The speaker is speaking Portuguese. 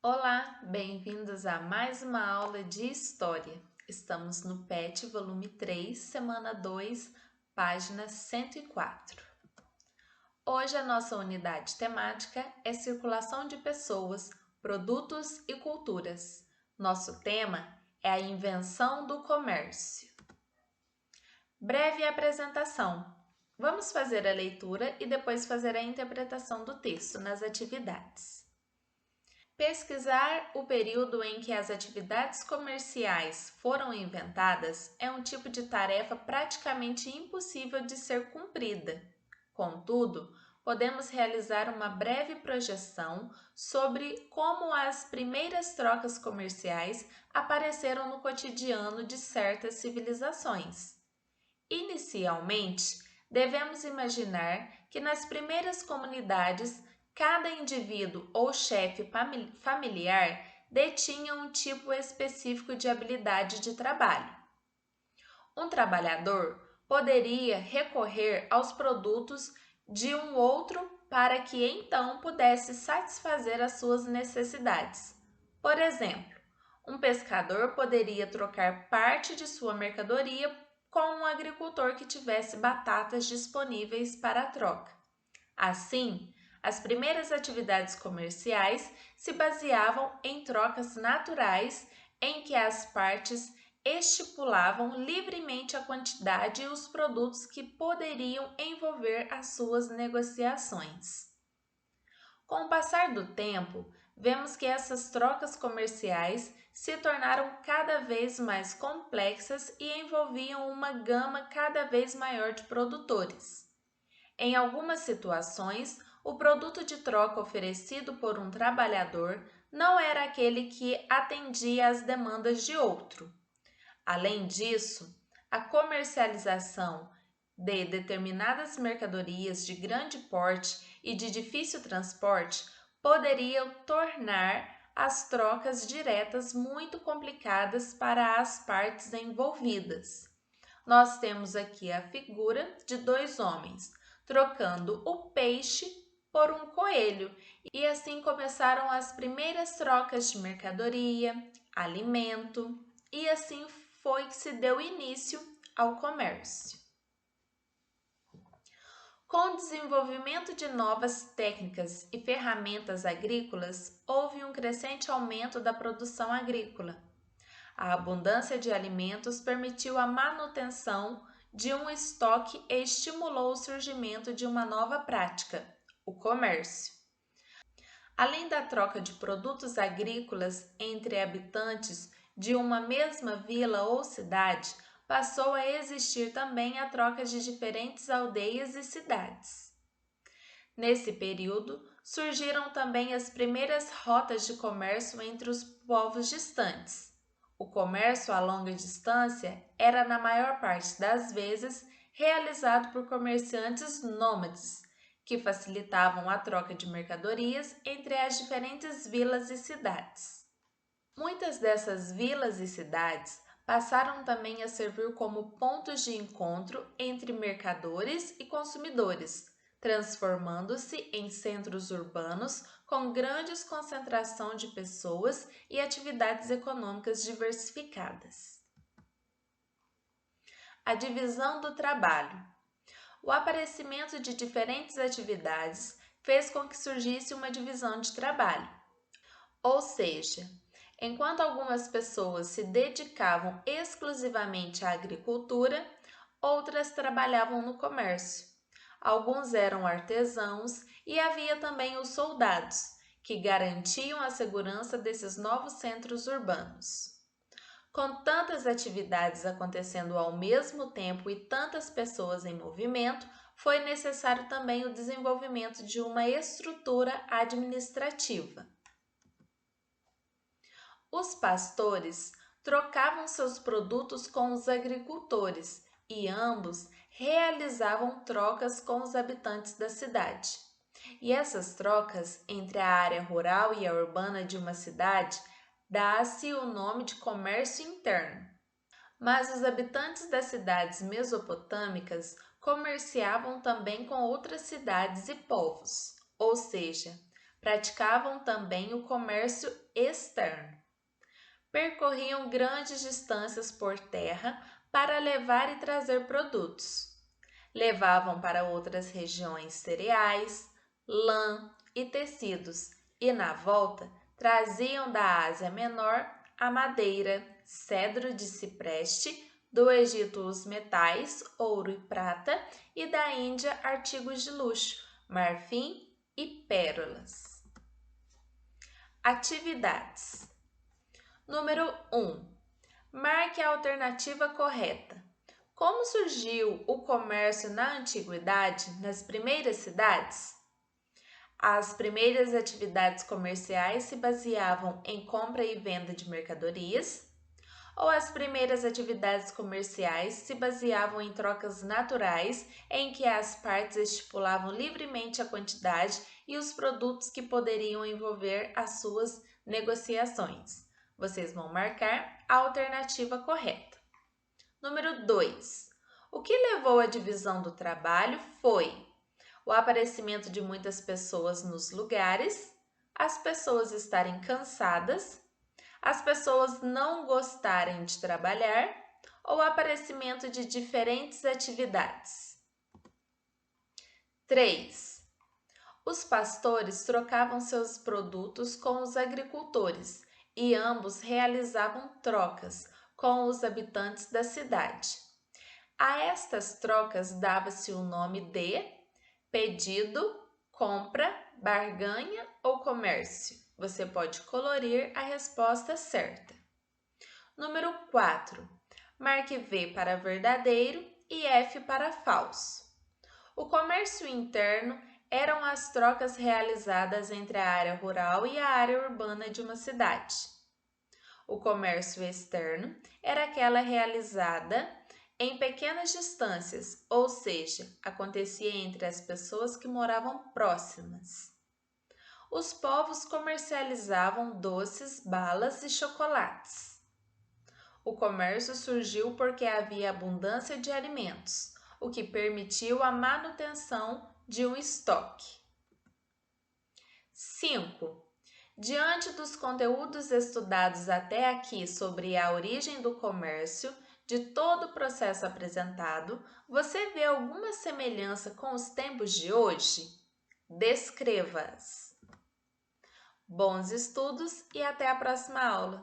Olá, bem-vindos a mais uma aula de História. Estamos no PET, volume 3, semana 2, página 104. Hoje a nossa unidade temática é Circulação de Pessoas, Produtos e Culturas. Nosso tema é a invenção do comércio. Breve apresentação. Vamos fazer a leitura e depois fazer a interpretação do texto nas atividades. Pesquisar o período em que as atividades comerciais foram inventadas é um tipo de tarefa praticamente impossível de ser cumprida. Contudo, podemos realizar uma breve projeção sobre como as primeiras trocas comerciais apareceram no cotidiano de certas civilizações. Inicialmente, devemos imaginar que nas primeiras comunidades cada indivíduo ou chefe familiar detinha um tipo específico de habilidade de trabalho. Um trabalhador poderia recorrer aos produtos de um outro para que então pudesse satisfazer as suas necessidades. Por exemplo, um pescador poderia trocar parte de sua mercadoria com um agricultor que tivesse batatas disponíveis para a troca. Assim, as primeiras atividades comerciais se baseavam em trocas naturais em que as partes estipulavam livremente a quantidade e os produtos que poderiam envolver as suas negociações. Com o passar do tempo, vemos que essas trocas comerciais se tornaram cada vez mais complexas e envolviam uma gama cada vez maior de produtores. Em algumas situações, o produto de troca oferecido por um trabalhador não era aquele que atendia às demandas de outro. Além disso, a comercialização de determinadas mercadorias de grande porte e de difícil transporte poderia tornar as trocas diretas muito complicadas para as partes envolvidas. Nós temos aqui a figura de dois homens trocando o peixe por um coelho, e assim começaram as primeiras trocas de mercadoria, alimento, e assim foi que se deu início ao comércio. Com o desenvolvimento de novas técnicas e ferramentas agrícolas, houve um crescente aumento da produção agrícola. A abundância de alimentos permitiu a manutenção de um estoque e estimulou o surgimento de uma nova prática, o comércio. Além da troca de produtos agrícolas entre habitantes de uma mesma vila ou cidade, passou a existir também a troca de diferentes aldeias e cidades. Nesse período, surgiram também as primeiras rotas de comércio entre os povos distantes. O comércio a longa distância era, na maior parte das vezes, realizado por comerciantes nômades, que facilitavam a troca de mercadorias entre as diferentes vilas e cidades. Muitas dessas vilas e cidades passaram também a servir como pontos de encontro entre mercadores e consumidores, transformando-se em centros urbanos com grandes concentração de pessoas e atividades econômicas diversificadas. A divisão do trabalho. O aparecimento de diferentes atividades fez com que surgisse uma divisão de trabalho. Ou seja, enquanto algumas pessoas se dedicavam exclusivamente à agricultura, outras trabalhavam no comércio. Alguns eram artesãos e havia também os soldados, que garantiam a segurança desses novos centros urbanos. Com tantas atividades acontecendo ao mesmo tempo e tantas pessoas em movimento, foi necessário também o desenvolvimento de uma estrutura administrativa. Os pastores trocavam seus produtos com os agricultores e ambos realizavam trocas com os habitantes da cidade. E essas trocas entre a área rural e a urbana de uma cidade dá-se o nome de comércio interno. Mas os habitantes das cidades mesopotâmicas comerciavam também com outras cidades e povos, ou seja, Praticavam também o comércio externo. Percorriam grandes distâncias por terra para levar e trazer produtos. Levavam para outras regiões cereais, lã e tecidos, e na volta traziam da Ásia Menor a madeira, cedro de cipreste, do Egito os metais, ouro e prata, e da Índia artigos de luxo, marfim e pérolas. Atividades. Número 1. Marque a alternativa correta. Como surgiu o comércio na antiguidade, nas primeiras cidades? As primeiras atividades comerciais se baseavam em compra e venda de mercadorias, ou as primeiras atividades comerciais se baseavam em trocas naturais em que as partes estipulavam livremente a quantidade e os produtos que poderiam envolver as suas negociações. Vocês vão marcar a alternativa correta. Número 2. O que levou à divisão do trabalho foi o aparecimento de muitas pessoas nos lugares, as pessoas estarem cansadas, as pessoas não gostarem de trabalhar ou o aparecimento de diferentes atividades. 3. Os pastores trocavam seus produtos com os agricultores e ambos realizavam trocas com os habitantes da cidade. A estas trocas dava-se o nome de pedido, compra, barganha ou comércio. Você pode colorir a resposta certa. Número 4. Marque V para verdadeiro e F para falso. O comércio interno eram as trocas realizadas entre a área rural e a área urbana de uma cidade. O comércio externo era aquela realizada em pequenas distâncias, ou seja, acontecia entre as pessoas que moravam próximas. Os povos comercializavam doces, balas e chocolates. O comércio surgiu porque havia abundância de alimentos, o que permitiu a manutenção de um estoque. 5. Diante dos conteúdos estudados até aqui sobre a origem do comércio, de todo o processo apresentado, você vê alguma semelhança com os tempos de hoje? Descreva-as. Bons estudos e até a próxima aula!